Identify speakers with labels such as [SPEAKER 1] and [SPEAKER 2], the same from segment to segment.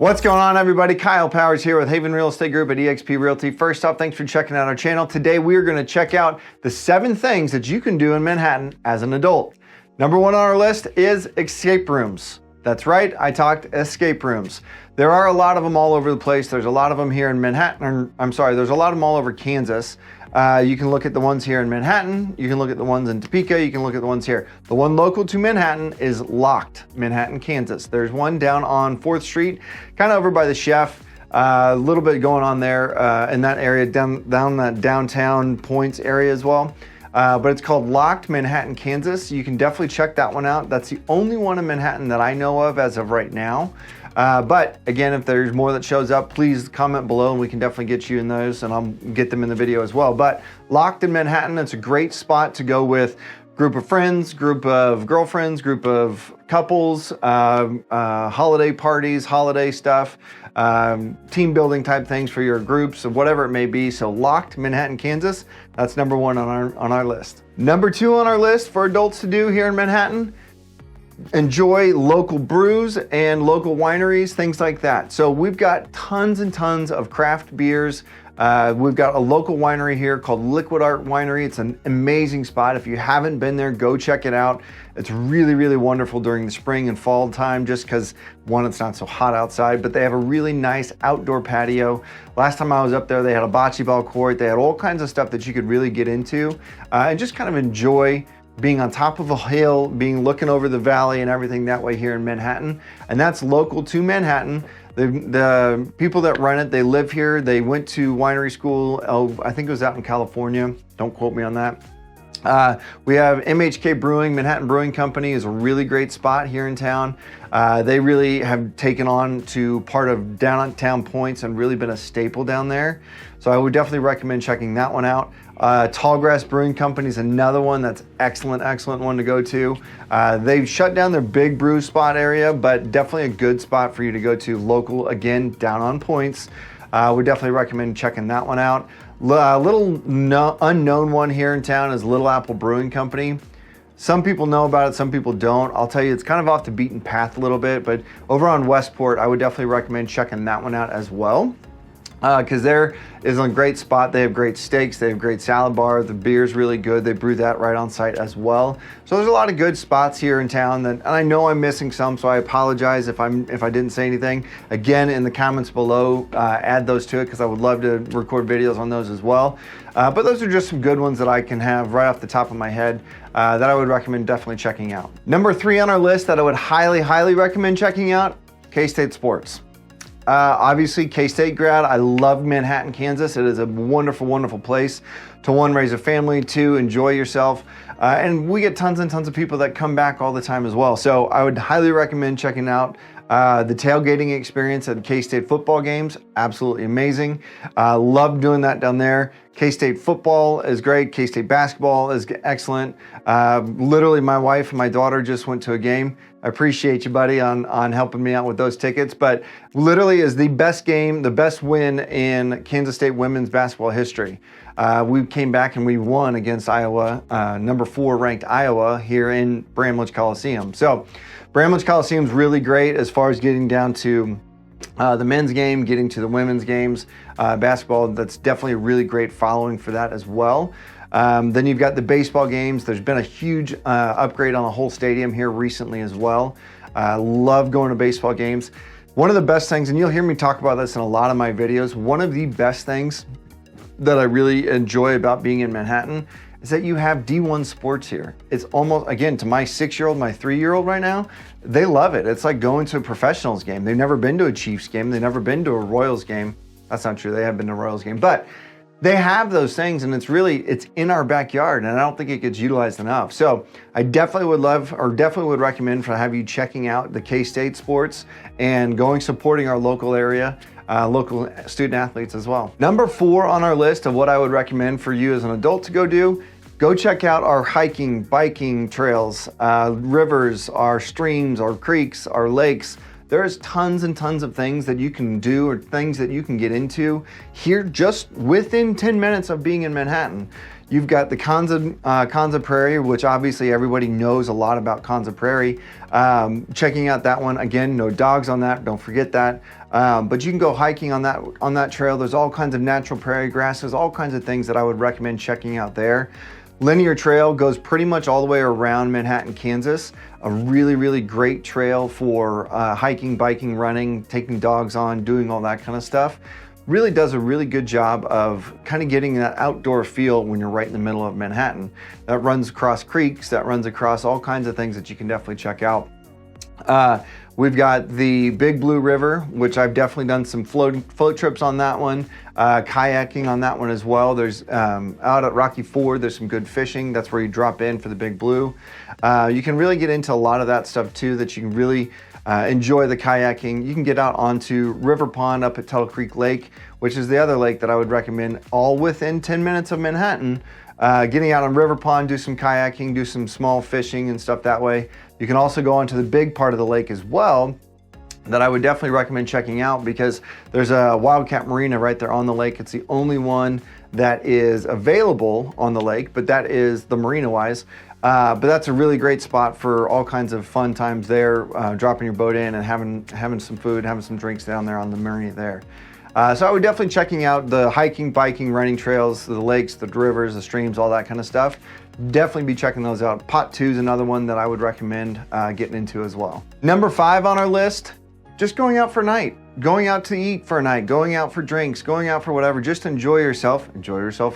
[SPEAKER 1] What's going on, everybody? Kyle Powers here with Haven Real Estate Group at eXp Realty. First off, thanks for checking out our channel. Today, we are going to check out the 7 things that you can do in Manhattan as an adult. Number 1 on our list is escape rooms. That's right, I talked escape rooms. There are a lot of them all over the place. There's a lot of them here in Manhattan. There's a lot of them all over Kansas. You can look at the ones here in Manhattan. You can look at the ones in Topeka. You can look at the ones here. The one local to Manhattan is Locked, Manhattan, Kansas. There's one down on 4th Street, kind of over by the Chef. A little bit going on there in that area, down that downtown Points area as well. But it's called Locked, Manhattan, Kansas. You can definitely check that one out. That's the only one in Manhattan that I know of as of right now. But again, if there's more that shows up, please comment below and we can definitely get you in those and I'll get them in the video as well. But Locked in Manhattan, it's a great spot to go with group of friends, group of girlfriends, group of couples, holiday parties, holiday stuff, team building type things for your groups of whatever it may be. So Locked, Manhattan, Kansas, that's number 1 on our list. Number 2 on our list for adults to do here in Manhattan, enjoy local brews and local wineries, things like that. So we've got tons and tons of craft beers. We've got a local winery here called Liquid Art Winery. It's an amazing spot. If you haven't been there, go check it out. It's really, really wonderful during the spring and fall time just because, one, it's not so hot outside, but they have a really nice outdoor patio. Last time I was up there, they had a bocce ball court. They had all kinds of stuff that you could really get into and just kind of enjoy being on top of a hill, looking over the valley and everything that way here in Manhattan. And that's local to Manhattan. The people that run it, they live here. They went to winery school. I think it was out in California. Don't quote me on that. We have MHK Brewing, Manhattan Brewing Company is a really great spot here in town. They really have taken on to part of downtown Points and really been a staple down there. So I would definitely recommend checking that one out. Tallgrass Brewing Company is another one that's excellent one to go to. They've shut down their big brew spot area, but definitely a good spot for you to go to local, again, down on Points. Would definitely recommend checking that one out. Unknown one here in town is Little Apple Brewing Company. Some people know about it, some people don't. I'll tell you, it's kind of off the beaten path a little bit, but over on Westport, I would definitely recommend checking that one out as well. Because there is a great spot. They have great steaks, they have great salad bar, the beer's really good. They brew that right on site as well. So there's a lot of good spots here in town and I know I'm missing some, so I apologize if I didn't say anything. Again, in the comments below, add those to it because I would love to record videos on those as well. But those are just some good ones that I can have right off the top of my head that I would recommend definitely checking out. Number 3 on our list that I would highly recommend checking out, K-State Sports. Obviously, K-State grad. I love Manhattan, Kansas. It is a wonderful place to, 1, raise a family, 2, enjoy yourself. And we get tons and tons of people that come back all the time as well. So I would highly recommend checking out the tailgating experience at K-State football games. Absolutely amazing. Love doing that down there. K-State football is great. K-State basketball is excellent. Literally, my wife and my daughter just went to a game. I appreciate you, buddy, on helping me out with those tickets. But literally is the best game, the best win in Kansas State women's basketball history. We came back and we won against Iowa, number 4 ranked Iowa here in Bramlage Coliseum. So Bramlage Coliseum is really great as far as getting down to the men's game, getting to the women's games. Basketball, that's definitely a really great following for that as well. Then you've got the baseball games. There's been a huge upgrade on the whole stadium here recently as well. Love going to baseball games. One of the best things, and you'll hear me talk about this in a lot of my videos, one of the best things that I really enjoy about being in Manhattan is that you have D1 sports here. It's almost, again, to my 6-year-old, my 3-year-old right now, they love it. It's like going to a professionals game. They've never been to a Chiefs game. They've never been to a Royals game. That's not true. They have been to a Royals game, but they have those things and it's in our backyard and I don't think it gets utilized enough. So I definitely would recommend for have you checking out the K-State sports and supporting our local area, local student athletes as well. Number 4 on our list of what I would recommend for you as an adult to go do, go check out our hiking, biking trails, rivers, our streams, our creeks, our lakes. There's tons and tons of things that you can do or things that you can get into here just within 10 minutes of being in Manhattan. You've got the Kanza Prairie, which obviously everybody knows a lot about Kanza Prairie. Checking out that one. Again, no dogs on that, don't forget that. But you can go hiking on that trail. There's all kinds of natural prairie grasses, all kinds of things that I would recommend checking out there. Linear trail goes pretty much all the way around Manhattan, Kansas. A really, really great trail for hiking, biking, running, taking dogs on, doing all that kind of stuff. Really does a really good job of kind of getting that outdoor feel when you're right in the middle of Manhattan. That runs across creeks, that runs across all kinds of things that you can definitely check out. We've got the Big Blue River, which I've definitely done some float trips on that one, kayaking on that one as well. There's out at Rocky Ford, there's some good fishing. That's where you drop in for the Big Blue. You can really get into a lot of that stuff too, that you can really enjoy the kayaking. You can get out onto River Pond up at Tuttle Creek Lake, which is the other lake that I would recommend, all within 10 minutes of Manhattan. Getting out on River Pond, do some kayaking, do some small fishing and stuff that way. You can also go onto the big part of the lake as well that I would definitely recommend checking out, because there's a Wildcat Marina right there on the lake. It's the only one that is available on the lake, but that is the marina-wise. But that's a really great spot for all kinds of fun times there, dropping your boat in and having some food, having some drinks down there on the marina there. So I would definitely checking out the hiking, biking, running trails, the lakes, the rivers, the streams, all that kind of stuff. Definitely be checking those out. Pot 2 is another one that I would recommend getting into as well. Number 5 on our list, just going out for a night, going out to eat for a night, going out for drinks, going out for whatever. Just enjoy yourself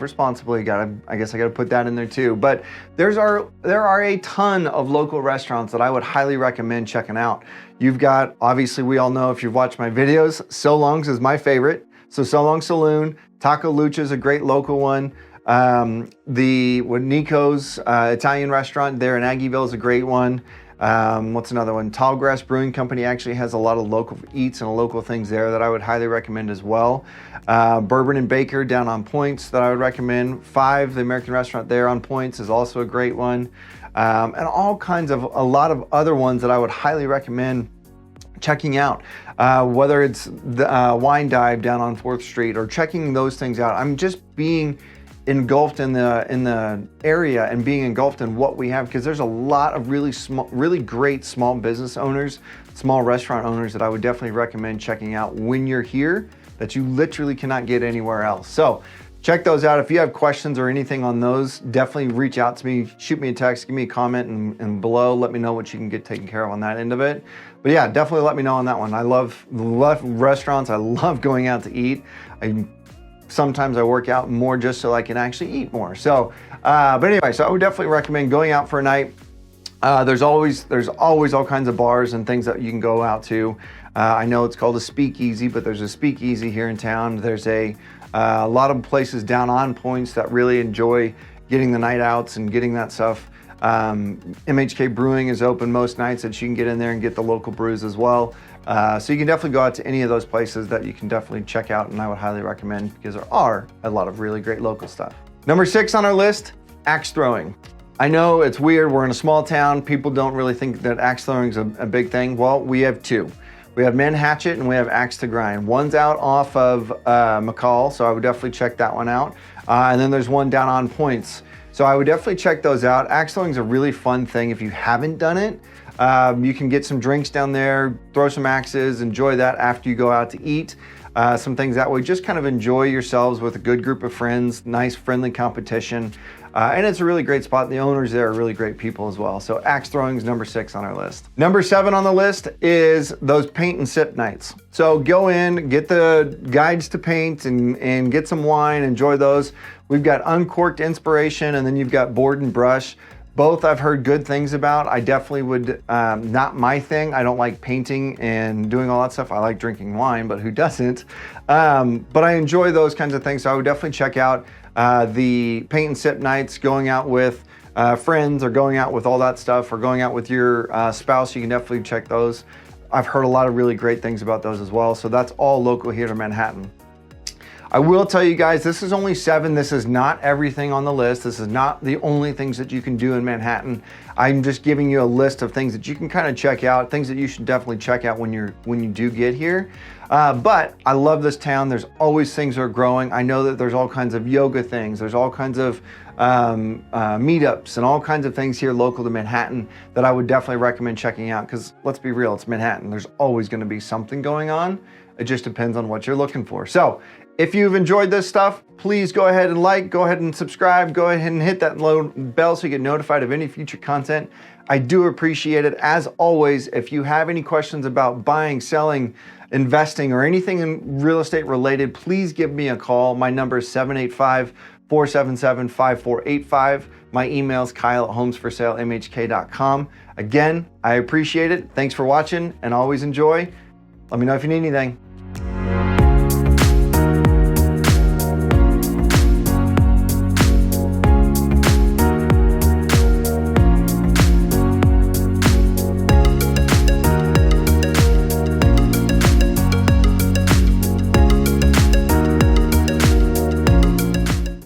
[SPEAKER 1] responsibly. I guess I gotta put that in there too. But there are a ton of local restaurants that I would highly recommend checking out. You've got, obviously we all know if you've watched my videos, So Long's is my favorite. So Long Saloon, Taco Lucha is a great local one. Nico's Italian restaurant there in Aggieville is a great one. What's another one? Tallgrass Brewing Company actually has a lot of local eats and local things there that I would highly recommend as well. Bourbon and Baker down on Points that I would recommend. 5, the American restaurant there on Points, is also a great one. And all kinds of, a lot of other ones that I would highly recommend checking out, whether it's the Wine Dive down on 4th Street or checking those things out. I'm just being engulfed in the area and being engulfed in what we have, because there's a lot of really great small business owners, small restaurant owners that I would definitely recommend checking out when you're here, that you literally cannot get anywhere else. So check those out. If you have questions or anything on those, definitely reach out to me, shoot me a text, give me a comment and below, let me know what you can get taken care of on that end of it. But yeah, definitely let me know on that one. I love restaurants. I love going out to eat. Sometimes I work out more just so I can actually eat more. So, but anyway, so I would definitely recommend going out for a night. There's always all kinds of bars and things that you can go out to. I know it's called a speakeasy, but there's a speakeasy here in town. There's a lot of places down on Points that really enjoy getting the night outs and getting that stuff. MHK Brewing is open most nights that you can get in there and get the local brews as well. So you can definitely go out to any of those places that you can definitely check out, and I would highly recommend, because there are a lot of really great local stuff. Number 6 on our list, axe throwing. I know it's weird, we're in a small town, people don't really think that axe throwing is a big thing. Well, we have 2. We have Manhatchet and we have Axe to Grind. One's out off of McCall, so I would definitely check that one out. And then there's one down on Points. So I would definitely check those out. Axe throwing is a really fun thing if you haven't done it. You can get some drinks down there, throw some axes, enjoy that after you go out to eat. Some things that way, just kind of enjoy yourselves with a good group of friends, nice friendly competition. And it's a really great spot. The owners there are really great people as well. So axe throwing is number 6 on our list. Number 7 on the list is those paint and sip nights. So go in, get the guides to paint and get some wine, enjoy those. We've got Uncorked Inspiration, and then you've got Board and Brush. Both I've heard good things about. I definitely would, not my thing. I don't like painting and doing all that stuff. I like drinking wine, but who doesn't? But I enjoy those kinds of things. So I would definitely check out the paint and sip nights, going out with friends or going out with all that stuff, or going out with your spouse. You can definitely check those. I've heard a lot of really great things about those as well. So that's all local here to Manhattan. I will tell you guys, this is only 7. This is not everything on the list. This is not the only things that you can do in Manhattan. I'm just giving you a list of things that you can kind of check out, things that you should definitely check out when you do get here. But I love this town. There's always things that are growing. I know that there's all kinds of yoga things. There's all kinds of meetups and all kinds of things here local to Manhattan that I would definitely recommend checking out, because let's be real, it's Manhattan. There's always going to be something going on. It just depends on what you're looking for. So if you've enjoyed this stuff, please go ahead and like, go ahead and subscribe, go ahead and hit that little bell so you get notified of any future content. I do appreciate it. As always, if you have any questions about buying, selling, investing, or anything in real estate related, please give me a call. My number is 785-477-5485. My email is kyle@homesforsalemhk.com. Again, I appreciate it. Thanks for watching and always enjoy. Let me know if you need anything.